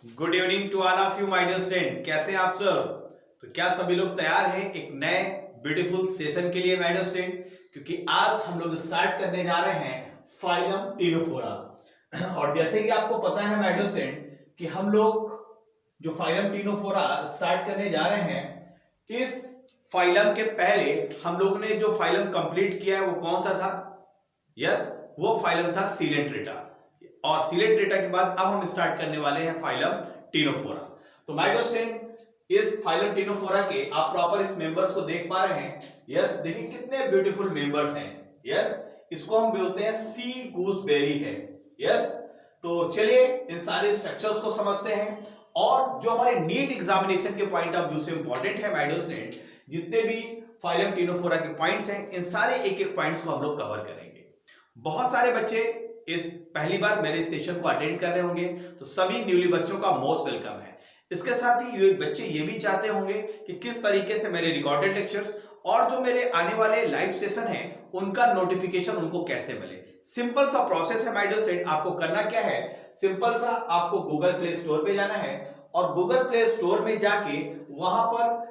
Good evening to all of you my dear student. कैसे हैं आप सब? तो क्या सभी लोग तैयार हैं एक नए ब्यूटीफुल सेशन के लिए माय डियर स्टूडेंट? क्योंकि आज हम लोग स्टार्ट करने जा रहे हैं फाइलम टीनोफोरा। और जैसे कि आपको पता है माय डियर स्टूडेंट कि हम लोग जो फाइलम टीनोफोरा स्टार्ट करने जा रहे हैं, इस फाइलम के पहले हम लोग ने जो फाइलम कंप्लीट किया है वो कौन सा था? यस, वो फाइलम था सीलेंट्रेटा। और सीलेंट्रेटा के बाद अब हम स्टार्ट करने वाले हैं फाइलम टीनोफोरा। तो माय डियर स्टूडेंट, इस फाइलम टीनोफोरा के आप प्रॉपर इस मेंबर्स को देख पा रहे हैं। यस, देखिए कितने ब्यूटीफुल मेंबर्स हैं। यस, इसको हम बोलते हैं सी गूसबेरी है। यस, तो चलिए इन सारे स्ट्रक्चर्स को समझते हैं और जो हमारे नीट एग्जामिनेशन के पॉइंट ऑफ व्यू से इंपॉर्टेंट है माय डियर स्टूडेंट, जितने भी फाइलम टीनोफोरा के पॉइंट्स हैं, इन सारे एक एक पॉइंट्स को हम लोग कवर करेंगे। बहुत सारे बच्चे इस पहली बार मेरे सेशन को अटेंड कर रहे होंगे, तो सभी न्यूली बच्चों का मोस्ट वेलकम है। इसके साथ ही बच्चे ये भी चाहते होंगे कि किस तरीके से मेरे रिकॉर्डेड लेक्चर्स और जो मेरे आने वाले लाइव सेशन है उनका नोटिफिकेशन उनको कैसे मिले। सिंपल सा प्रोसेस है माय डियर स्टूडेंट। आपको करना क्या है, सिंपल सा आपको गूगल प्ले स्टोर पे जाना है और गूगल प्ले स्टोर में जाके वहां पर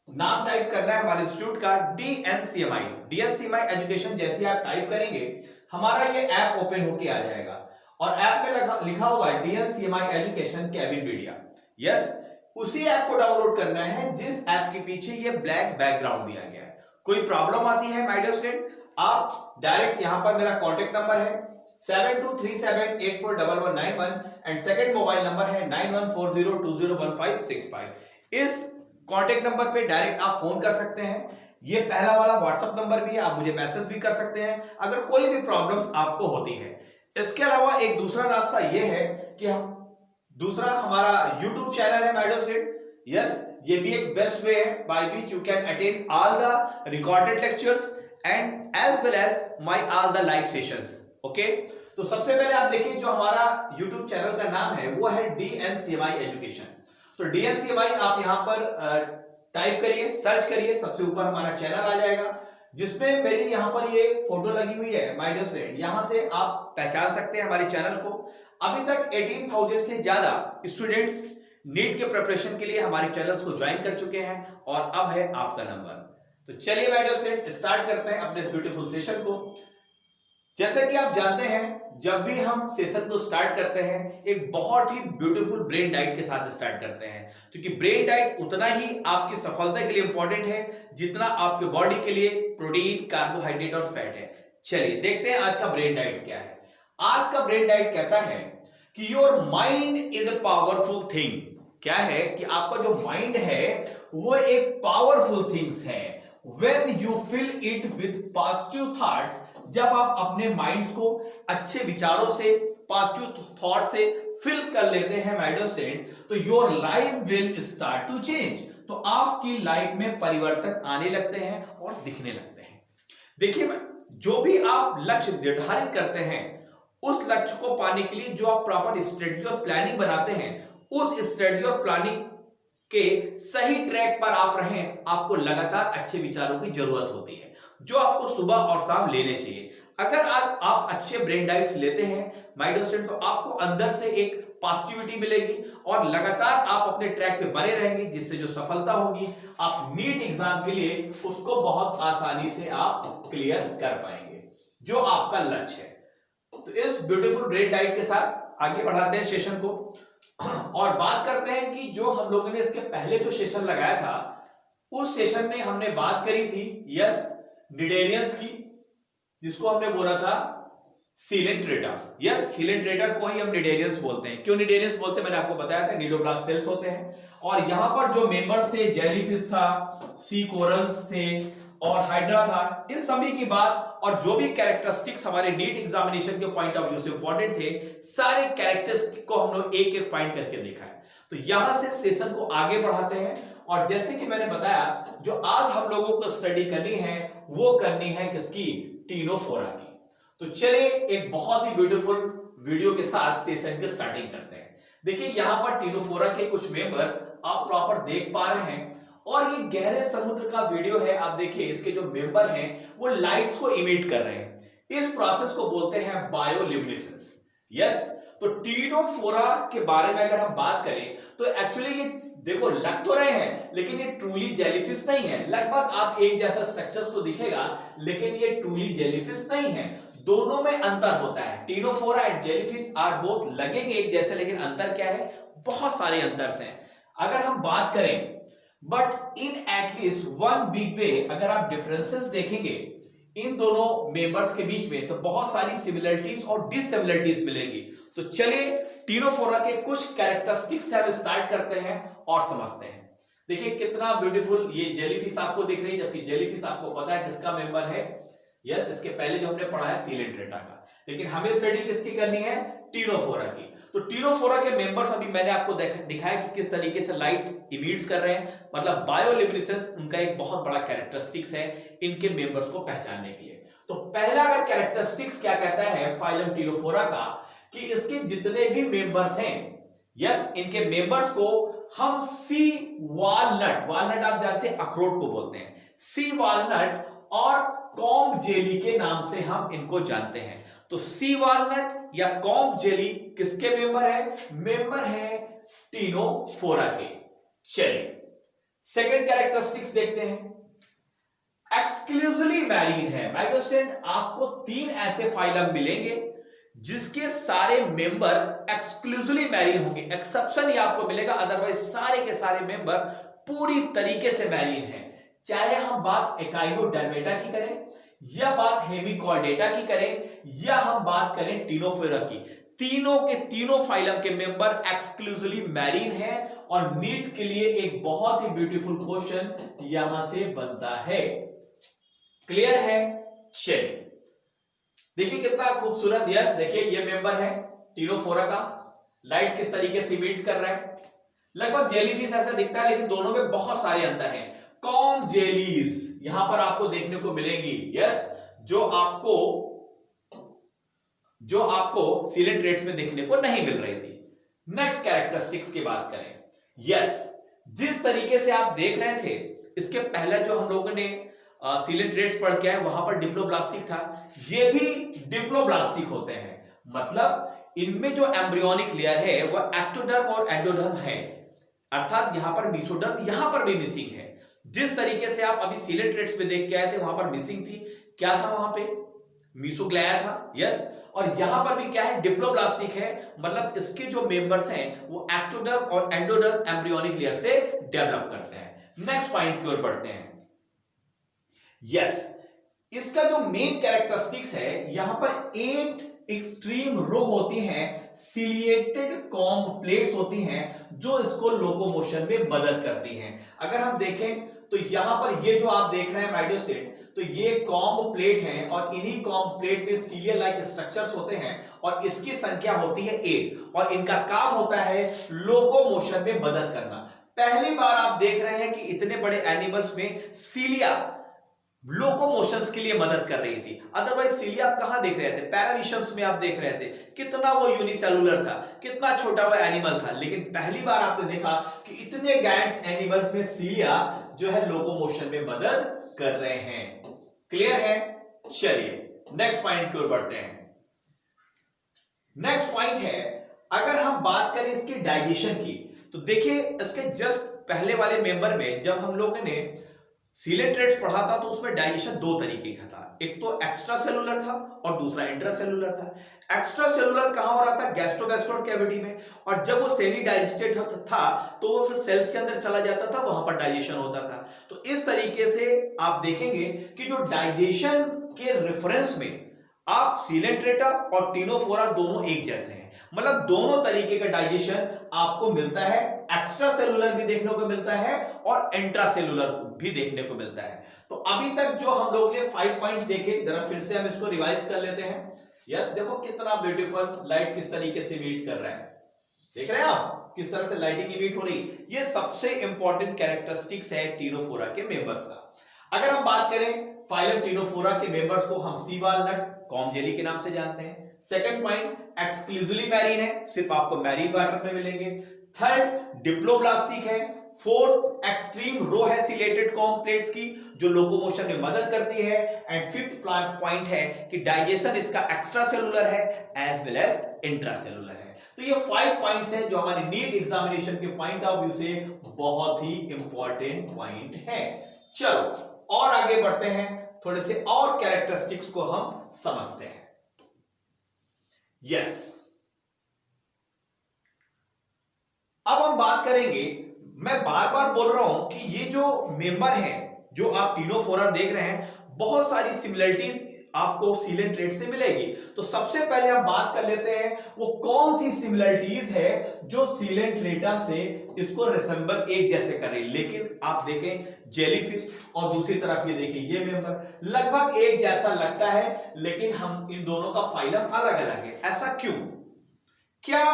नाम टाइप करना है हमारे इंस्टीट्यूट का डीएनसीएमआई एजुकेशन। जैसे आप टाइप करेंगे हमारा ये ऐप ओपन होके आ जाएगा और ऐप में लिखा होगा डीएनसीएमआई एजुकेशन केबिन मीडिया। यस, उसी ऐप को डाउनलोड करना है जिस ऐप के पीछे ये ब्लैक बैकग्राउंड दिया गया है। कोई प्रॉब्लम आती है माय डियर स्टूडेंट, आप डायरेक्ट यहां पर मेरा कॉन्टेक्ट नंबर है 7237841191 एंड सेकंड मोबाइल नंबर है 9140201565। इस कॉन्टेक्ट नंबर पे डायरेक्ट आप फोन कर सकते हैं। ये पहला वाला व्हाट्सएप नंबर भी है, आप मुझे मैसेज भी कर सकते हैं अगर कोई भी प्रॉब्लम्स आपको होती है। इसके अलावा एक दूसरा रास्ता ये है कि हम दूसरा हमारा यूट्यूब चैनल है माय डियर स्टूडेंट। यस, ये भी एक बेस्ट वे है by which you can attend all the recorded lectures and as well as my all the live sessions. Okay, तो सबसे पहले आप देखिए जो हमारा यूट्यूब चैनल का नाम है वो है डीएनसीएमआई एजुकेशन। तो डीएनसीएमआई आप यहां पर टाइप करिए, सर्च करिए, सबसे ऊपर हमारा चैनल आ जाएगा जिसमें मेरी यहां पर ये फोटो लगी हुई है माय डियर स्टूडेंट। यहां से आप पहचान सकते हैं हमारे चैनल को। अभी तक 18,000 से ज्यादा स्टूडेंट्स नीट के प्रिपरेशन के लिए हमारे चैनल्स को ज्वाइन कर चुके हैं और अब है आपका नंबर। तो चलिए माय डियर स्टूडेंट स्टार्ट करते हैं अपने इस ब्यूटीफुल सेशन को। जैसे कि आप जानते हैं जब भी हम सेशन को स्टार्ट करते हैं एक बहुत ही ब्यूटीफुल ब्रेन डाइट के साथ स्टार्ट करते हैं, क्योंकि ब्रेन डाइट उतना ही आपकी सफलता के लिए इंपॉर्टेंट है जितना आपके बॉडी के लिए प्रोटीन, कार्बोहाइड्रेट और फैट है। चलिए देखते हैं आज का ब्रेन डाइट क्या है। आज का ब्रेन डाइट कहता है कि your mind is a powerful thing. क्या है कि आपका जो माइंड है वो एक पावरफुल थिंग्स है। When you fill it with positive thoughts, जब आप अपने माइंड को अच्छे विचारों से, पॉजिटिव थॉट से फिल कर लेते हैं माय डियर स्टूडेंट, तो your life will start to change. तो आपकी लाइफ में परिवर्तन आने लगते हैं और दिखने लगते हैं। देखिए, जो भी आप लक्ष्य निर्धारित करते हैं उस लक्ष्य को पाने के लिए जो आप प्रॉपर स्ट्रेटजी और प्लानिंग बनाते हैं, उस स्ट्रेटजी और प्लानिंग के सही ट्रैक पर आप रहें, आपको लगातार अच्छे विचारों की जरूरत होती है जो आपको सुबह और शाम लेने चाहिए। अगर आप अच्छे ब्रेन डाइट्स लेते हैं माय डियर स्टूडेंट, तो आपको अंदर से एक पॉजिटिविटी मिलेगी और लगातार आप अपने ट्रैक पे बने रहेंगे, जिससे जो सफलता होगी आप नीट एग्जाम के लिए उसको बहुत आसानी से आप क्लियर कर पाएंगे जो आपका लक्ष्य है। तो इस ब्यूटीफुल ब्रेन डाइट के साथ आगे बढ़ाते हैं सेशन को और बात करते हैं कि जो हम लोगों ने इसके पहले जो सेशन लगाया था उस सेशन में हमने बात करी थी यस निडेरियंस की, जिसको हमने बोला था सीलेंट्रेटा। यस, सीलेंट्रेटा को ही हम निडेरियंस बोलते हैं। क्यों निडेरियंस बोलते हैं मैंने आपको बताया था, निडोब्लास्ट सेल्स होते हैं और यहां पर जो मेंबर्स थे जेलीफिश था, सी कोरल्स थे और हाइड्रा था। इन सभी की बात और जो भी कैरेक्टरिस्टिक्स हमारे नीट एग्जामिनेशन के पॉइंट ऑफ व्यू से इंपॉर्टेंट थे, सारे कैरेक्टरिस्टिक को हम लोग एक एक पॉइंट करके देखा है। तो यहां से सेशन को आगे बढ़ाते हैं और जैसे कि मैंने बताया जो आज हम लोगों को स्टडी करनी है वो करनी है किसकी, टीनोफोरा की। तो चलिए एक बहुत ही ब्यूटीफुल वीडियो के साथ सेशन की स्टार्टिंग करते हैं। देखिए यहां पर टीनोफोरा के कुछ मेंबर्स आप प्रॉपर देख पा रहे हैं और ये गहरे समुद्र का वीडियो है। आप देखिए इसके जो मेंबर हैं वो लाइट्स को इमिट कर रहे हैं। इस प्रोसेस को बोलते हैं बायोल्यूमिनेसेंस। यस, तो टीनोफोरा के बारे में अगर हम बात करें तो एक्चुअली ये देखो लग तो रहे हैं लेकिन ये ट्रूली जेलीफिश नहीं है। लगभग आप एक जैसा स्ट्रक्चर्स तो दिखेगा लेकिन ये ट्रूली जेलीफिश नहीं है, दोनों में अंतर होता है। Ctenophora and jellyfish are both लगेंगे एक जैसे, लेकिन अंतर क्या है, बहुत सारे अंतर हैं। अगर हम बात करें but in at least one big way, अगर आप डिफरेंसेस देखेंगे इन दोनों मेंबर्स के बीच में तो बहुत सारी सिमिलरिटीज और डिससिमिलरिटीज मिलेंगी। तो चलिए टीनोफोरा के कुछ कैरेक्टरिस्टिक्स से हम स्टार्ट करते हैं और समझते हैं। देखिए कितना ब्यूटीफुल ये जेलीफिश आपको दिख रही है, जबकि जेलीफिश आपको पता है किसका मेंबर है, यस इसके पहले जो हमने पढ़ा है सीलेंट्रेटा का, लेकिन हमें स्टडी किसकी करनी है, टीनोफोरा की। तो टीनोफोरा के मेंबर्स अभी मैंने आपको दिखाया कि किस तरीके से लाइट इमिट्स कर रहे हैं, मतलब बायोल्यूमिनेसेंस उनका एक बहुत बड़ा कैरेक्टरिस्टिक्स है इनके मेंबर्स को पहचानने के लिए। तो पहला अगर कैरेक्टरिस्टिक्स क्या कहता है फाइलम टीनोफोरा का, कि इसके जितने भी मेंबर्स हैं, यस इनके मेंबर्स को हम सी वालनट, वालनट आप जानते हैं अखरोट को बोलते हैं, सी वालनट और कॉम्ब जेली के नाम से हम इनको जानते हैं। तो सी वालनट या कॉम्ब जेली किसके मेंबर है, मेंबर है टीनोफोरा के। चलिए सेकंड कैरेक्टरिस्टिक्स देखते हैं, एक्सक्लूसिवली मैरीन है। माय स्टूडेंट आपको 3 ऐसे फाइलम मिलेंगे जिसके सारे मेंबर एक्सक्लूसिवली मैरीन होंगे, एक्सेप्शन ही आपको मिलेगा, अदरवाइज सारे के सारे मेंबर पूरी तरीके से मैरीन हैं। चाहे हम बात एकाइनोडर्मेटा की करें या बात हेमिकॉर्डेटा की करें या हम बात करें टीनोफोरा की, तीनों के तीनों फाइलम के मेंबर एक्सक्लूसिवली मैरीन है। और नीट के लिए एक बहुत ही ब्यूटीफुल क्वेश्चन यहां से बनता है, क्लियर है। चलिए देखिए कितना खूबसूरत, यस देखिए ये मेंबर है टीनोफोरा का, लाइट किस तरीके से इमिट कर रहा है, लगभग जेलीफिश ऐसा दिखता है लेकिन दोनों में बहुत सारे अंतर हैं। कॉम्ब जेलीज यहां पर आपको देखने को मिलेंगी, यस जो आपको सीलेंट्रेट्स में देखने को नहीं मिल रही थी। नेक्स्ट कैरेक्टरिस्टिक्स की बात करें, यस जिस तरीके से आप देख रहे थे इसके पहले जो हम लोगों ने सीलेंट्रेट्स पढ़ के आए वहां पर डिप्लोब्लास्टिक था, ये भी डिप्लोब्लास्टिक होते हैं, मतलब इनमें जो एम्ब्रियोनिक लेयर है वह एक्टोडर्म और एंडोडर्म है, अर्थात यहां पर मीसोडर्म यहां पर भी मिसिंग है। जिस तरीके से आप अभी सीलेंट्रेट्स में देख के आए थे वहां पर मिसिंग थी, क्या था वहां पे, मीसोग्लिया था, यस और यहां पर भी क्या है, डिप्लोब्लास्टिक है, मतलब इसके जो मेंबर्स हैं वो एक्टोडर्म और एंडोडर्म एम्ब्रियोनिक लेयर से डेवलप करते हैं। नेक्स्ट पॉइंट की ओर बढ़ते हैं, यस इसका जो मेन कैरेक्टरिस्टिक्स है, यहां पर 8 एक्सट्रीम रो होती हैं, सिलिएटेड कॉम्ब प्लेट्स होती हैं जो इसको लोकोमोशन में मदद करती हैं। अगर हम देखें तो यहां पर ये जो आप देख रहे हैं माइडोस्टेट, तो ये कॉम्ब प्लेट हैं और इन्हीं कॉम्ब प्लेट में सीलिया लाइक स्ट्रक्चर्स होते हैं और इसकी संख्या होती है 8 और इनका काम होता है लोकोमोशन में मदद करना। पहली बार आप देख रहे हैं कि इतने बड़े एनिमल्स में सीलिया लोकोमोशंस के लिए मदद कर रही थी, अदरवाइज सीलिया आप कहां देख रहे थे, पैराविशंस में आप देख रहे थे, कितना वो यूनिसेलुलर था, कितना छोटा वो एनिमल था, लेकिन पहली बार आपने देखा कि इतने गैंग्स एनिमल्स में सीलिया जो है लोकोमोशन में मदद कर रहे हैं। क्लियर है। चलिए नेक्स्ट पॉइंट की ओर बढ़ते हैं। नेक्स्ट पॉइंट है, अगर हम बात करें इसके डाइजेशन की, तो देखिए इसके जस्ट पहले वाले मेंबर में जब हम लोगों ने सीलेंट्रेट्स पढ़ा था तो उसमें डाइजेशन 2 तरीके का था, एक तो एक्स्ट्रा सेलुलर था और दूसरा इंट्रा सेलुलर था। एक्स्ट्रा सेलुलर कहां हो रहा था, गैस्ट्रोवेस्कुलर कैविटी में, और जब वो सेमी डाइजेस्टेड था तो वो फिर सेल्स के अंदर चला जाता था, वहां पर डाइजेशन होता था। तो इस तरीके से आप देखेंगे कि जो डाइजेशन के रेफरेंस में आप सीलेंट्रेटा और टीनोफोरा दोनों एक जैसे हैं, मतलब दोनों तरीके का डाइजेशन आपको मिलता है, एक्स्ट्रा सेलुलर भी देखने को मिलता है और इंट्रा सेलुलर भी देखने को मिलता है। तो अभी तक जो हम लोग ने 5 पॉइंट्स देखे, जरा फिर से हम इसको रिवाइज कर लेते हैं। यस देखो कितना ब्यूटीफुल लाइट किस तरीके से इमिट कर रहा है, देख रहे हैं आप किस तरह से लाइटिंग इमिट हो रही। ये सबसे इंपॉर्टेंट कैरेक्टरिस्टिक्स है टीनोफोरा के मेंबर्स का। अगर हम बात करें फाइलम टीनोफोरा के मेंबर्स को हम सी वालनट, कॉम्ब जेली के नाम से जानते हैं। सेकंड पॉइंट, एक्सक्लूसिवली मैरीन है, सिर्फ आपको मैरीन वाटर में मिलेंगे। थर्ड, डिप्लोब्लास्टिक है। फोर्थ एक्सट्रीम रो है सिलेटेड कॉर्म प्लेट्स की जो लोकोमोशन में मदद करती है, एंड फिफ्थ पॉइंट है कि डाइजेशन इसका एक्स्ट्रा सेलुलर है as well as intracellular है। तो ये 5 पॉइंट्स हैं जो हमारे नीट एग्जामिनेशन के पॉइंट ऑफ व्यू से बहुत ही इंपॉर्टेंट पॉइंट है। चलो और आगे बढ़ते हैं, थोड़े से और कैरेक्टरिस्टिक्स को हम समझते हैं। यस, अब हम बात करेंगे, मैं बार बार बोल रहा हूं कि ये जो मेंबर हैं जो आप टीनोफोरा देख रहे हैं, बहुत सारी सिमिलरिटीज आपको सीलेंट्रेट से मिलेगी। तो सबसे पहले हम बात कर लेते हैं वो कौन सी सिमिलरिटीज है जो सीलेंट्रेटा से इसको रिसेंबल एक जैसे कर रही। लेकिन आप देखें जेलीफिश और दूसरी तरफ ये देखिए ये मेंबर लगभग एक जैसा लगता है, लेकिन हम इन दोनों का फाइलम अलग अलग है। ऐसा क्यों? क्या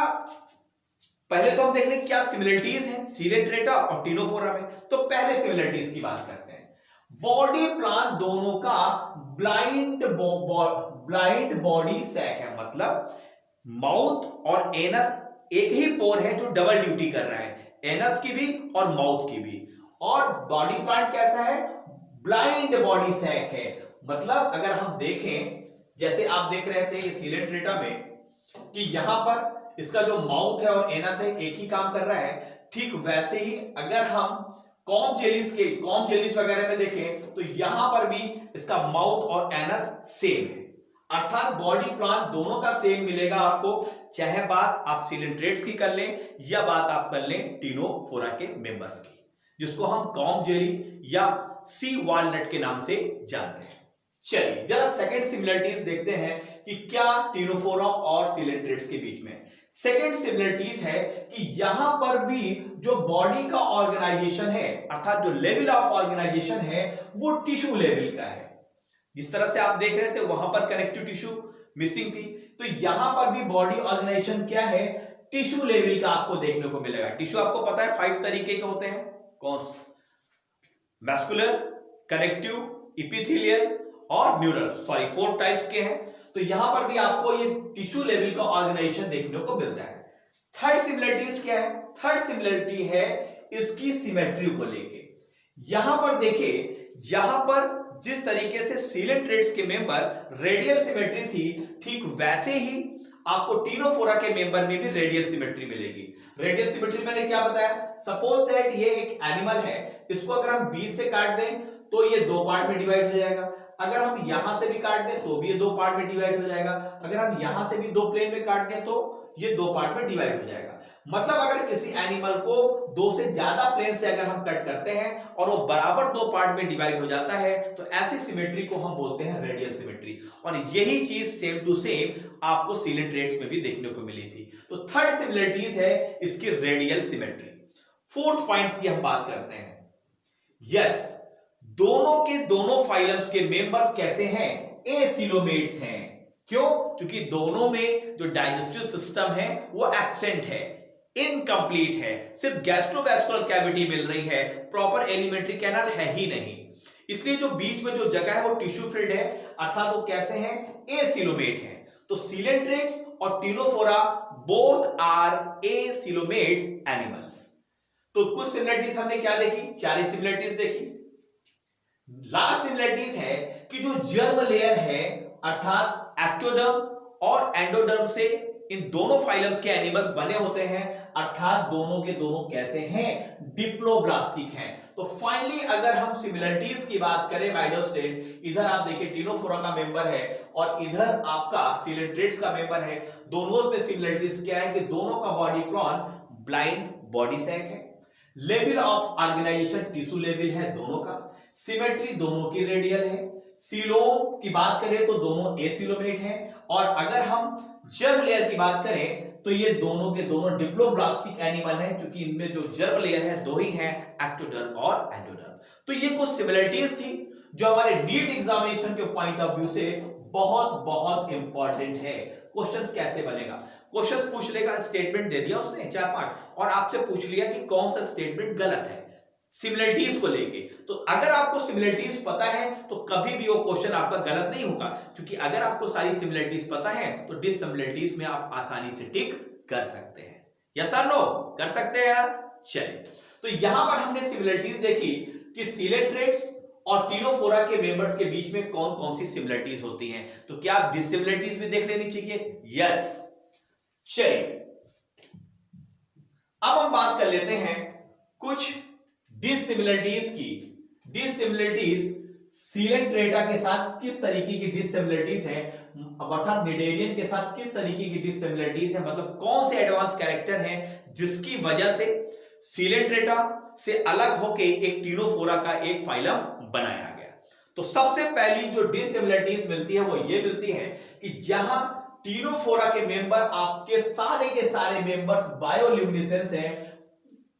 पहले तो हम देख लें क्या सिमिलरिटीज हैं सीलेंट्रेटा और टीनोफोरा में। तो पहले सिमिलरिटीज की बात करते हैं। बॉडी प्लान दोनों का ब्लाइंड बॉडी सैक है, मतलब माउथ और एनस एक ही पोर है जो डबल ड्यूटी कर रहा है, एनस की भी और माउथ की भी। और बॉडी प्लान कैसा है? ब्लाइंड बॉडी सैक है। मतलब अगर हम देखें, जैसे आप देख रहे थे सीलेंट्रेटा में कि यहां पर इसका जो माउथ है और एनस है एक ही काम कर रहा है, ठीक वैसे ही अगर हम कॉम जेलीस वगैरह में देखें तो यहां पर भी इसका माउथ और एनस सेम है। अर्थात बॉडी प्लान दोनों का सेम मिलेगा आपको, चाहे बात आप सीलेंट्रेट्स की कर लें या बात आप कर लें टीनोफोरा के मेंबर्स की, जिसको हम कॉम जेली या सी वॉलनट के नाम से जानते हैं। चलिए जरा सेकंड सिमिलरिटीज देखते हैं कि क्या टीनोफोरा और सीलेंट्रेट्स के बीच में। सेकेंड सिमिलरिटीज है कि यहां पर भी जो बॉडी का ऑर्गेनाइजेशन है, अर्थात जो लेवल ऑफ ऑर्गेनाइजेशन है, वो टिश्यू लेवल का है। जिस तरह से आप देख रहे थे वहां पर कनेक्टिव टिश्यू मिसिंग थी, तो यहां पर भी बॉडी ऑर्गेनाइजेशन क्या है? टिश्यू लेवल का आपको देखने को मिलेगा। टिश्यू आपको पता है 5 तरीके के होते हैं, कौन? मैस्कुलर, कनेक्टिव, एपिथेलियल और न्यूरल, 4 टाइप्स के हैं। तो यहां पर भी आपको ये टिश्यू लेवल का ऑर्गेनाइजेशन देखने को मिलता है। थर्ड सिमिलरिटीज क्या है? थर्ड सिमिलरिटी है इसकी सिमेट्री को लेके। यहां पर देखिए, यहां पर जिस तरीके से सीलेंट्रेट्स के मेंबर रेडियल सिमेट्री थी, ठीक वैसे ही आपको टीनोफोरा के मेंबर में भी रेडियल सिमेट्री मिलेगी। रेडियल सिमेट्री मैंने क्या बताया? सपोज दैट ये एक एनिमल है, इसको अगर हम बीच से काट दें तो ये 2 पार्ट में डिवाइड हो जाएगा। अगर हम यहां से भी काट दें तो भी ये 2 पार्ट में डिवाइड हो जाएगा। अगर हम यहां से भी 2 प्लेन में काट दें तो ये 2 पार्ट में डिवाइड हो जाएगा। मतलब अगर किसी एनिमल को 2 से ज्यादा प्लेन से अगर हम कट करते हैं और वो बराबर 2 पार्ट में डिवाइड हो जाता है, तो ऐसी सिमेट्री को हम बोलते हैं रेडियल सिमेट्री। और यही चीज सेम टू सेम आपको सीलेंट्रेट्स में भी देखने को मिली थी। तो थर्ड सिमिलरिटीज है इसकी रेडियल सिमेट्री। फोर्थ पॉइंट्स की हम बात करते हैं। यस, दोनों के दोनों फाइलम्स के मेंबर्स कैसे हैं? एसिलोमेट्स हैं। क्यों? क्योंकि दोनों में जो डाइजेस्टिव सिस्टम है वो एब्सेंट है, इनकम्प्लीट है, सिर्फ गैस्ट्रोवैस्कुलर कैविटी मिल रही है, प्रॉपर एलिमेंट्री कैनाल है ही नहीं। इसलिए जो बीच में जो जगह है वो टिश्यू फिल्ड है, अर्थात वो कैसे हैं? एसिलोमेट हैं। तो सीलेंट्रेट्स और ctenophora both are acoelomates animals. तो कुछ सिमिलरिटीज हमने क्या देखी? 4 सिमिलरिटीज देखी। लास्ट सिमिलरिटीज है कि जो जर्म लेयर है, अर्थात एक्टोडर्म और एंडोडर्म से इन दोनों फाइलम्स के एनिमल्स बने होते हैं, अर्थात दोनों के दोनों कैसे हैं? डिप्लोब्लास्टिक हैं। तो फाइनली अगर हम सिमिलरिटीज की बात करें वाइडोस्टेट, इधर आप देखिए टीनोफोरा का मेंबर है और इधर आपका सीलेंट्रेट्स का मेंबर है। दोनों में सिमिलरिटीज क्या है कि दोनों का body plan blind body sac है, level of organisation tissue level है दोनों का, सिमेट्री दोनों की रेडियल है। सीलोम की बात करें तो दोनों एसिलोमेट हैं, और अगर हम जर्म लेयर की बात करें तो ये दोनों के दोनों डिप्लोब्लास्टिक एनिमल हैं, क्योंकि इनमें जो जर्म लेयर है 2 ही हैं, एक्टोडर्म और एंडोडर्म। तो ये कुछ सिमिलरिटीज थी जो हमारे नीट एग्जामिनेशन के पॉइंट ऑफ व्यू से बहुत बहुत इंपॉर्टेंट है। क्वेश्चंस कैसे बनेगा? क्वेश्चंस पूछ लेगा, स्टेटमेंट दे दिया उसने 4-5 और आपसे पूछ लिया कि कौन सा स्टेटमेंट गलत है सिमिलरिटीज को लेके। तो अगर आपको सिमिलरिटीज पता है तो कभी भी वो क्वेश्चन आपका गलत नहीं होगा, क्योंकि अगर आपको सारी सिमिलरिटीज पता है तो डिससिमिलरिटीज में आप आसानी से टिक कर सकते हैं। यस और नो? कर सकते हैं यार। चलिए, तो यहां पर हमने सिमिलरिटीज देखी कि सीलेंट्रेट्स और टिनोफोरा के मेंबर्स के बीच में कौन कौन सी सिमिलरिटीज होती हैं। तो क्या आप डिसिमिलरिटीज भी देख लेनी चाहिए? यस। चलिए अब हम बात कर लेते हैं कुछ डिसिमिलरिटीज की। डिसिमिलरिटीज सीलेंट्रेटा के साथ किस तरीके की डिसिमिलरिटीज है, अर्थात निडेरियन के साथ किस तरीके की डिसिमिलरिटीज है, मतलब कौन से एडवांस कैरेक्टर हैं जिसकी वजह से सीलेंट्रेटा से अलग होके एक टिनोफोरा का एक फाइलम बनाया गया। तो सबसे पहली जो डिसिमिलरिटीज मिलती है वो ये मिलती है कि जहां टिनोफोरा के मेंबर आपके सारे मेंबर्स बायोल्यूमिनेसेंस हैं,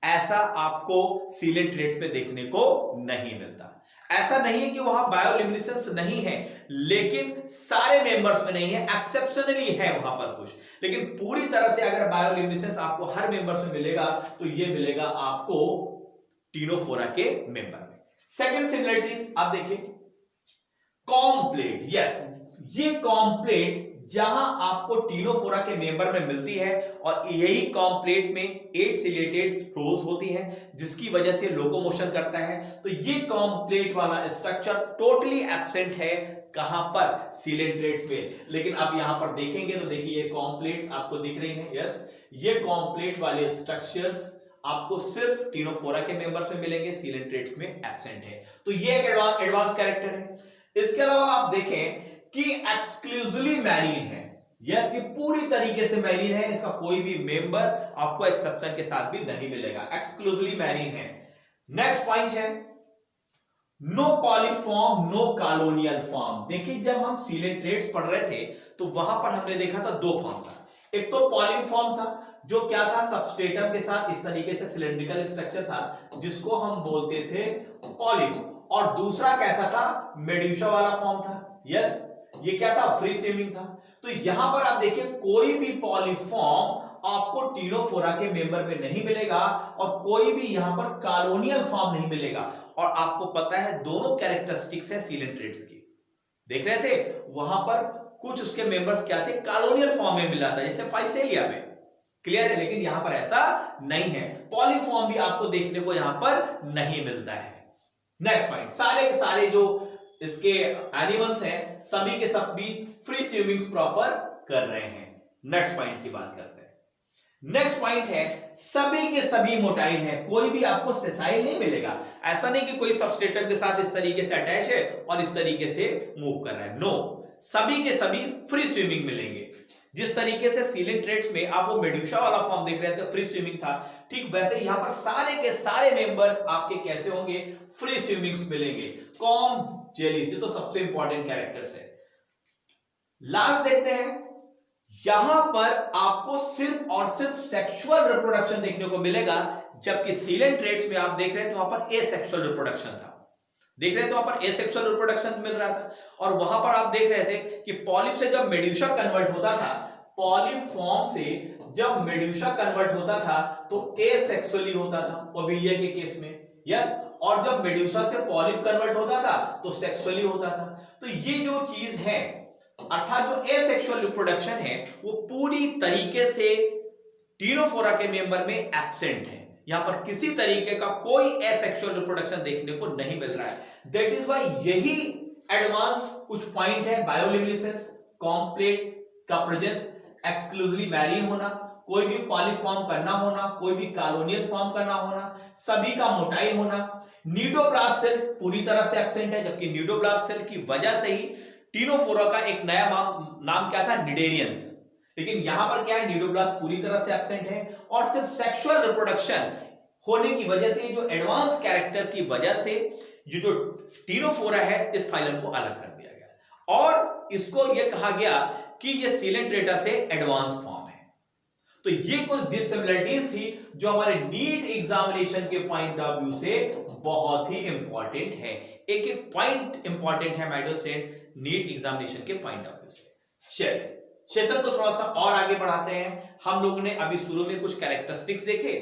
ऐसा आपको सीलेंट्रेट्स में देखने को नहीं मिलता। ऐसा नहीं है कि वहां बायोल्यूमिनेसेंस नहीं है, लेकिन सारे मेंबर्स में नहीं है, एक्सेप्शनली है वहां पर कुछ। लेकिन पूरी तरह से अगर बायोल्यूमिनेसेंस आपको हर मेंबर्स में मिलेगा तो ये मिलेगा आपको टिनोफोरा के मेंबर में। सेकंड सिमिलरिटीज आप देखिए, कॉम्प्लेट। यस, ये कॉम्प्लेट जहां आपको टिनोफोरा के मेंबर में मिलती है और यही कॉम्प्लेट में 8 सिलेटेड स्पोर्स होती हैं जिसकी वजह से लोकोमोशन करता है। तो ये कॉम्प्लेट वाला स्ट्रक्चर टोटली एब्सेंट है कहां पर? सीलेंट्रेट्स में। लेकिन अब यहां पर देखेंगे तो देखिए ये कॉम्प्लेट्स आपको दिख रही हैं। यस, ये कॉम्प्लेट वाले स्ट्रक्चर्स आपको सिर्फ टिनोफोरा के मेंबर्स में मिलेंगे, सीलेंट्रेट्स में एब्सेंट है। तो ये एक एडवांस कैरेक्टर है। इसके अलावा आप देखें कि एक्सक्लूसिवली मैरीन है। यस, ये पूरी तरीके से मैरीन है, इसका कोई भी मेंबर आपको एक्सेप्शन के साथ भी नहीं मिलेगा, एक्सक्लूसिवली मैरीन है। नेक्स्ट पॉइंट है no polyform no colonial form. देखिए जब हम सीलेंट्रेट्स पढ़ रहे थे तो वहां पर हमने देखा था दो फॉर्म था। एक तो पॉलीफॉर्म था जो क्या था, सबस्ट्रेटम के साथ इस तरीके से सिलेंड्रिकल स्ट्रक्चर था जिसको हम बोलते थे पॉलिप, और दूसरा कैसा था, मेड्यूसा वाला फॉर्म था। यस, ये क्या था, फ्री स्विमिंग था। तो यहां पर आप देखिए कोई भी पॉलीफॉर्म आपको टिनोफोरा के मेंबर में नहीं मिलेगा और कोई भी यहां पर कॉलोनियल फॉर्म नहीं मिलेगा। और आपको पता है दोनों कैरेक्टरिस्टिक्स है सीलेंट्रेट्स की, देख रहे थे वहां पर कुछ उसके मेंबर्स क्या थे, कॉलोनियल फॉर्म में मिला था जैसे फाइसेलिया में, क्लियर है। लेकिन यहां पर ऐसा नहीं है, पॉलीफॉर्म भी आपको देखने को यहां पर नहीं मिलता है। नेक्स्ट पॉइंट, सारे के सारे जो इसके एनिमल्स हैं सभी के सभी फ्री स्विमिंग प्रॉपर कर रहे हैं। नेक्स्ट पॉइंट की बात करते हैं। नेक्स्ट पॉइंट है सभी के सभी मोटाइल है, कोई भी आपको सेसाइल नहीं मिलेगा। ऐसा नहीं कि कोई सबस्ट्रेटम के साथ इस तरीके से अटैच है और इस तरीके से मूव कर रहा है, नो, सभी के सभी फ्री स्विमिंग मिलेंगे। जिस तरीके से सीलेंट्रेट्स में आप वो मेड्यूसा वाला फॉर्म देख रहे थे, फ्री स्विमिंग था, ठीक वैसे यहां पर सारे के सारे मेंबर्स आपके कैसे होंगे, फ्री स्विमिंग्स मिलेंगे। कॉम जेलीज, ये तो सबसे इंपॉर्टेंट कैरेक्टर्स है। लास्ट देखते हैं, यहां पर आपको सिर्फ और सिर्फ सेक्सुअल रिप्रोडक्शन देखने को मिलेगा, जबकि सीलेंट्रेट्स में आप देख रहे थे वहां पर एसेक्सुअल रिप्रोडक्शन था, देख रहे थे वहां पर एसेक्सुअल रिप्रोडक्शन मिल रहा था। और वहां पर आप देख रहे थे कि पॉलिप से जब मेड्यूसा कन्वर्ट होता था, पॉलिप फॉर्म से जब मेड्यूसा कन्वर्ट होता था तो एसेक्सुअली होता था ओविलिया के केस में। यस, और जब मेड्यूसा से पॉलिप कन्वर्ट होता था तो सेक्सुअली होता था। तो ये जो चीज है, अर्थात जो एसेक्सुअल रिप्रोडक्शन है वो पूरी तरीके से टिनोफोरा के मेंबर में एब्सेंट है। यहां पर किसी तरीके का कोई एसेक्सुअल रिप्रोडक्शन देखने को नहीं मिल रहा है। दैट इज व्हाई यही एडवांस कुछ पॉइंट है, बायोल्यूमिनेसेंस, कॉम्प्लेट का प्रेजेंस, एक्सक्लूसिवली मैरीन होना, कोई भी पॉलीफॉर्म करना होना, कोई भी कॉलोनियल फॉर्म करना होना, सभी का मोटाइल होना, न्यूडोब्लास्ट सेल्स पूरी तरह से एब्सेंट है, जबकि न्यूडोब्लास्ट सेल की वजह से ही टिनोफोरा का एक नया नाम क्या था, निडेरियंस। लेकिन यहां पर क्या है, न्यूडोब्लास्ट पूरी तरह से एब्सेंट है और सिर्फ सेक्सुअल रिप्रोडक्शन होने की वजह से, जो एडवांस कैरेक्टर की वजह से ये जो टिनोफोरा है इस फाइलम को अलग कर दिया गया और इसको यह कहा गया कि ये सीलेंट्रेटा से एडवांस फॉर्म है। तो ये कुछ डिसिमिलरिटीज थी जो हमारे नीट एग्जामिनेशन के पॉइंट ऑफ व्यू से बहुत ही इंपॉर्टेंट है। एक एक पॉइंट इंपॉर्टेंट है my dear student NEET examination के पॉइंट ऑफ व्यू से। चलिए सेशन को थोड़ा सा और आगे बढ़ाते हैं। हम लोगों ने अभी शुरू में कुछ कैरेक्टरिस्टिक्स देखे,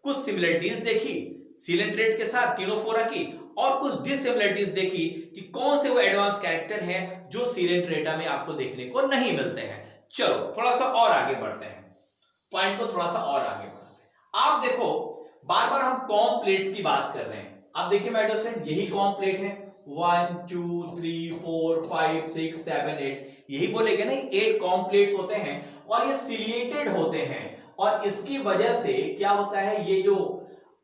कुछ सिमिलरिटीज देखी सीलेंट्रेट के साथ टिनोफोरा की, और कुछ डिसिमिलरिटीज देखी कि कौन से वो एडवांस कैरेक्टर हैं जो सीलेंट्रेटा में आपको देखने को नहीं मिलते हैं। चलो थोड़ा सा और आगे बढ़ते हैं, पॉइंट को थोड़ा सा और आगे बढ़ाते हैं। आप देखो बार बार हम कॉम्प्लेट्स की बात कर रहे हैं। अब देखिए माय डियर स्टूडेंट, यही कॉम्प्लेट है 1 2 3 4 5 6 7 8, यही बोलेगे ना 8 कॉम्प्लेट्स होते हैं और ये सिलिएटेड होते हैं और इसकी वजह से क्या होता है, ये जो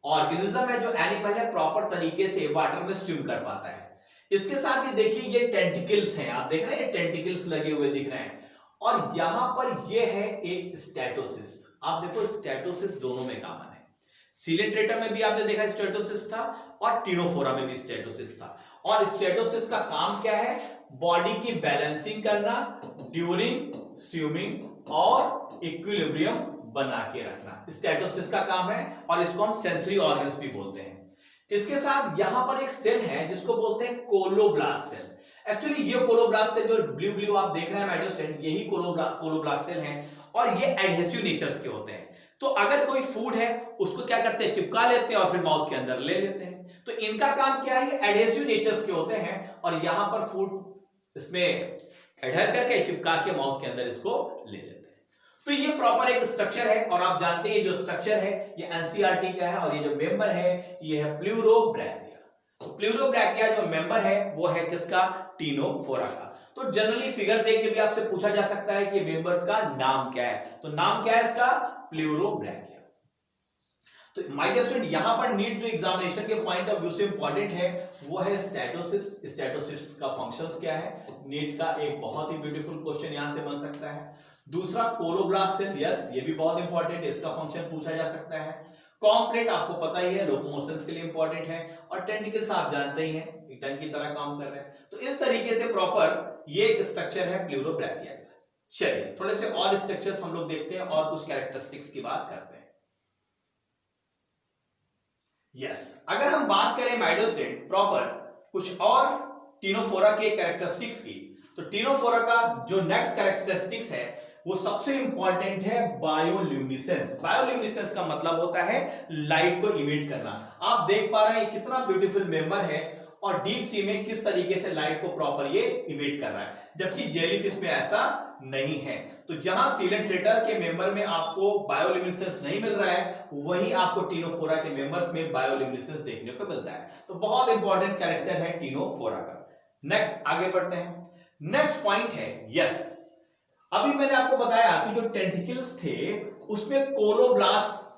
ऑर्गेनिज्म है, जो एनिमल है, प्रॉपर तरीके से वाटर में स्विम कर पाता है। इसके साथ ही देखिए ये टेंटिकल्स हैं, आप देख रहे हैं ये टेंटिकल्स लगे हुए दिख रहे हैं और यहां पर ये है एक स्टेटोसिस्ट। आप देखो स्टेटोसिस्ट दोनों में कॉमन है, सिलेंट्रेटा में भी आपने देखा स्टेटोसिस्ट था और टिनोफोरा में भी स्टेटोसिस्ट था। और स्टेटोसिस्ट का काम क्या है, बॉडी की बैलेंसिंग करना ड्यूरिंग स्विमिंग और इक्विलिब्रियम बना के रखना, स्टेटोसिस्ट का काम है और इसको हम सेंसरी ऑर्गन्स भी बोलते हैं। इसके साथ यहां पर एक सेल है जिसको बोलते हैं कोलोब्लास्ट सेल। एक्चुअली ये कोलोब्लास्ट सेल जो ब्लू ब्लू आप देख रहे हैं माय डियर स्टूडेंट, यही कोलोब्लास्ट सेल हैं और ये एडहेसिव नेचर्स के होते हैं। तो अगर कोई फूड है उसको क्या करते हैं, चिपका लेते हैं और फिर माउथ के अंदर ले लेते हैं। तो इनका काम क्या है, ये एडहेसिव नेचर्स के होते हैं और यहां पर फूड इसमें एडहर करके चिपका के माउथ के अंदर इसको ले लेते हैं। तो ये प्रॉपर एक स्ट्रक्चर है और आप जानते हैं जो स्ट्रक्चर है ये एनसीईआरटी का है और ये जो मेंबर है ये है प्लूरोब्रैकिया। तो प्लूरोब्रैकिया जो मेंबर है वो है किसका, टिनोफोरा का। तो जनरली फिगर देख के भी आपसे पूछा जा सकता है कि मेंबर्स का नाम क्या है, तो नाम क्या है इसका, प्लूरोब्रैकिया। तो माय डियर स्टूडेंट, यहां पर नीट जो एग्जामिनेशन के पॉइंट ऑफ व्यू से इंपॉर्टेंट है वो है स्टेटोसिस्ट। स्टेटोसिस्ट का फंक्शंस क्या है, नीट का एक बहुत ही ब्यूटीफुल क्वेश्चन यहां से बन सकता है। दूसरा कोलोब्लास्ट सेल, यस ये भी बहुत इंपॉर्टेंट है, इसका फंक्शन पूछा जा सकता है। कॉम्प्लेट आपको पता ही है, लोकोमोशंस के लिए इंपॉर्टेंट है और टेंटिकल्स आप जानते ही हैं एक टंग की तरह काम कर रहे हैं। तो इस तरीके से प्रॉपर ये एक स्ट्रक्चर है प्लूरोब्रैकिया का। चलिए थोड़े से और स्ट्रक्चर्स हम लोग देखते हैं और कुछ कैरेक्टरिस्टिक्स की बात करते हैं। यस अगर हम बात करें माय डियर स्टूडेंट प्रॉपर कुछ और टिनोफोरा के कैरेक्टरिस्टिक्स की, तो टिनोफोरा का जो नेक्स्ट कैरेक्टरिस्टिक्स है वो सबसे इंपॉर्टेंट है बायोल्यूमिनेसेंस। बायोल्यूमिनेसेंस का मतलब होता है लाइट को इमिट करना। आप देख पा रहे हैं कितना ब्यूटीफुल मेंबर है और डीप सी में किस तरीके से लाइट को प्रॉपर ये इमिट कर रहा है, जबकि जेलीफिश में ऐसा नहीं है। तो जहां सिलेंट्रेटर के मेंबर में आपको बायोल्यूमिनेसेंस नहीं मिल रहा है, वहीं आपको टिनोफोरा के मेंबर्स में बायोल्यूमिनेसेंस देखने को मिलता है। तो बहुत इंपॉर्टेंट कैरेक्टर है टिनोफोरा का। नेक्स्ट आगे बढ़ते हैं। नेक्स्ट पॉइंट है यस, अभी मैंने आपको बताया कि जो टेंटिकल्स थे उसमें कोलोब्लास्ट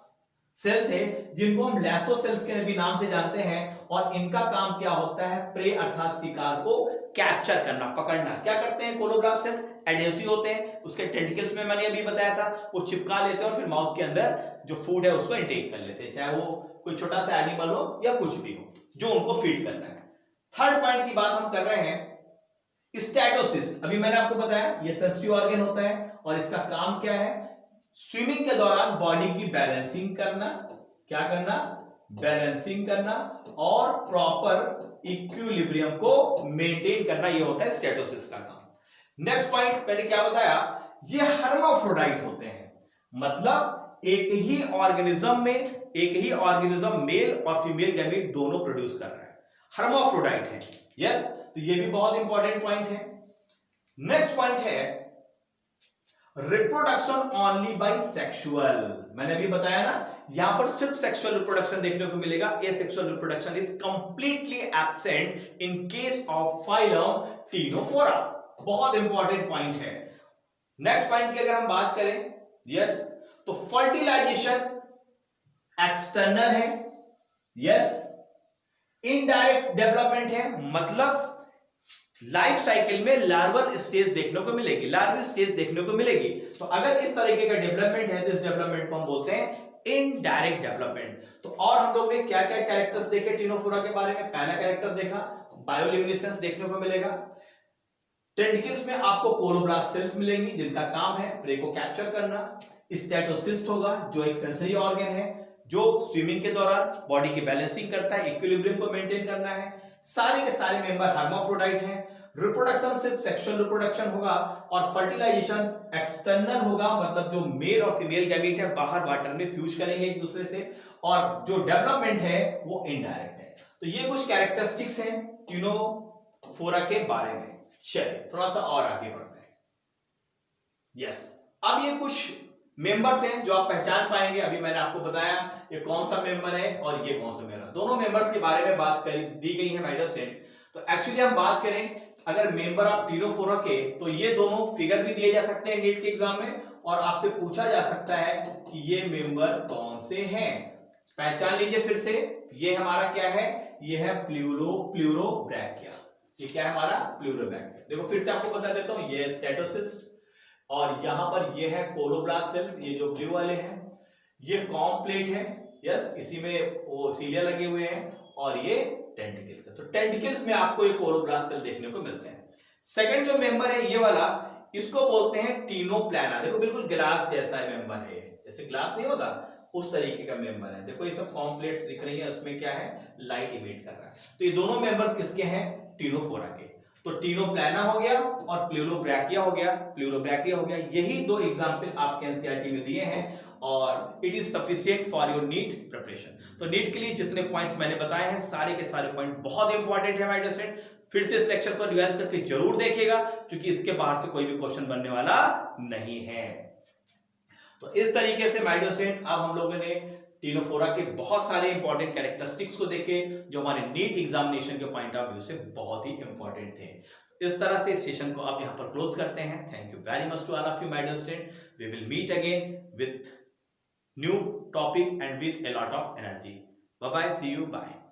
सेल थे जिनको हम लैसोसेल्स के भी नाम से जानते हैं और इनका काम क्या होता है, प्रे अर्थात शिकार को कैप्चर करना, पकड़ना। क्या करते हैं कोलोब्लास्ट सेल्स, एडहेसिव होते हैं, उसके टेंटिकल्स में मैंने अभी बताया था वो चिपका लेते हैं और फिर माउथ के अंदर जो फूड है उसको इंटेक कर लेते हैं, चाहे वो कोई छोटा सा एनिमल हो या कुछ भी हो जो उनको फीड करना है। थर्ड पॉइंट की बात हम कर रहे हैं स्टेटोसिस्ट। अभी मैंने आपको बताया ये सेंसिटिव ऑर्गन होता है और इसका काम क्या है, स्विमिंग के दौरान बॉडी की बैलेंसिंग करना, क्या करना, बैलेंसिंग करना और प्रॉपर इक्विलिब्रियम को मेंटेन करना, ये होता है स्टेटोसिस्ट का काम। नेक्स्ट पॉइंट मैंने क्या बताया, ये हर्माफ्रोडाइट होते हैं, मतलब एक ही ऑर्गेनिज्म मेल और फीमेल गैमीट दोनों प्रोड्यूस कर रहा है, हर्माफ्रोडाइट है। यस तो ये भी बहुत इंपॉर्टेंट पॉइंट है। नेक्स्ट पॉइंट है रिप्रोडक्शन ओनली बाय सेक्सुअल। मैंने अभी बताया ना यहां पर सिर्फ सेक्सुअल रिप्रोडक्शन देखने को मिलेगा, asexual reproduction is completely absent in case of phylum Ctenophora. बहुत इंपॉर्टेंट पॉइंट है। नेक्स्ट पॉइंट की अगर हम बात करें यस तो फर्टिलाइजेशन एक्सटर्नल है, यस इनडायरेक्ट डेवलपमेंट है, मतलब लाइफ साइकिल में लार्वल स्टेज देखने को मिलेगी, लार्वल स्टेज देखने को मिलेगी। तो अगर इस तरीके का डेवलपमेंट है तो इस डेवलपमेंट को हम बोलते हैं इनडायरेक्ट डेवलपमेंट। तो और हम लोग ने क्या क्या कैरेक्टर्स देखे टिनोफोरा के बारे में, पहला कैरेक्टर देखा बायोल्यूमिनेसेंस देखने को मिलेगा, टेंटिकल्स में आपको कोलोब्लास्ट सेल्स मिलेंगी जिनका काम है प्रे को कैप्चर करना, स्टेटोसिस्ट होगा जो एक सेंसरी ऑर्गन है जो स्विमिंग के दौरान बॉडी की बैलेंसिंग करता है, इक्विलिब्रियम को मेंटेन करना है। सारे के सारे मेंबर हर्माफ्रोडाइट हैं। रिप्रोडक्शन सिर्फ सेक्सुअल रिप्रोडक्शन होगा और फर्टिलाइजेशन एक्सटर्नल होगा, मतलब जो मेल और फीमेल गैमीट है बाहर वाटर में फ्यूज करेंगे एक दूसरे से, और जो डेवलपमेंट है वो इनडायरेक्ट है। तो ये कुछ कैरेक्टरिस्टिक्स हैं टिनोफोरा के बारे में। चलिए थोड़ा सा और आगे बढ़ते हैं। यस अब ये कुछ मेंबर्स हैं जो आप पहचान पाएंगे। अभी मैंने आपको बताया ये कौन सा मेंबर है और ये कौन सा मेंबर, दोनों मेंबर्स के बारे में बात करी दी गई है माय डियर स्टूडेंट। तो एक्चुअली हम बात करें अगर मेंबर ऑफ टीनोफोरा के, तो ये दोनों फिगर भी दिए जा सकते हैं नीट के एग्जाम में, और आपसे पूछा जा सकता है कि ये मेंबर कौन से हैं। पहचान लीजिए फिर से, ये हमारा क्या है, ये है प्लूरोब्रैकिया। ये क्या है हमारा प्लूरोब्रैकिया। देखो फिर से आपको बता देता हूं, ये स्टेटोसिस्ट, और यहां पर ये है कोलोब्लास्ट सेल्स, ये जो ब्लू वाले हैं, ये कॉम्प्लेट है, यस, इसी में वो सीलिया लगे हुए हैं, और ये टेंटिकल्स है। तो टेंटिकल्स में आपको ये कोलोब्लास्ट सेल देखने को मिलते हैं। सेकंड जो मेंबर है ये वाला, इसको बोलते हैं टीनोप्लाना। देखो बिल्कुल ग्लास जैसा मेंबर है, जैसे ग्लास नहीं होता उस तरीके का मेंबर है। देखो ये सब कॉम्प्लेट्स दिख रही है, उसमें क्या है, लाइट इमिट कर रहा है। तो ये दोनों मेंबर्स किसके हैं, टीनोफोरा के। तो टीनोप्लाना हो गया और प्लूरोब्रैकिया हो गया, प्लूरोब्रैकिया हो गया। यही दो एग्जाम्पल आपके एनसीईआरटी में दिए हैं, और it is sufficient for your NEET preparation. तो नीट के लिए जितने पॉइंट्स मैंने बताए हैं, सारे के सारे पॉइंट बहुत इंपॉर्टेंट है माय डियर स्टूडेंट। फिर से इस लेक्चर को रिवाइज करके जरूर देखिएगा, क्योंकि इसके बाहर से कोई भी क्वेश्चन बनने वाला नहीं है। तो इस तरीके से माय डियर स्टूडेंट अब हम लोगों ने टीनोफोरा के बहुत सारे इंपॉर्टेंट कैरेक्टरिस्टिक्स को देखे, जो हमारे नीट एग्जामिनेशन के पॉइंट ऑफ व्यू से बहुत ही इंपॉर्टेंट थे। इस तरह से इस सेशन को आप यहां पर क्लोज करते हैं। Thank you very much to all of you my dear student. We will meet again with new topic and with a lot of energy. Bye bye, see you, bye.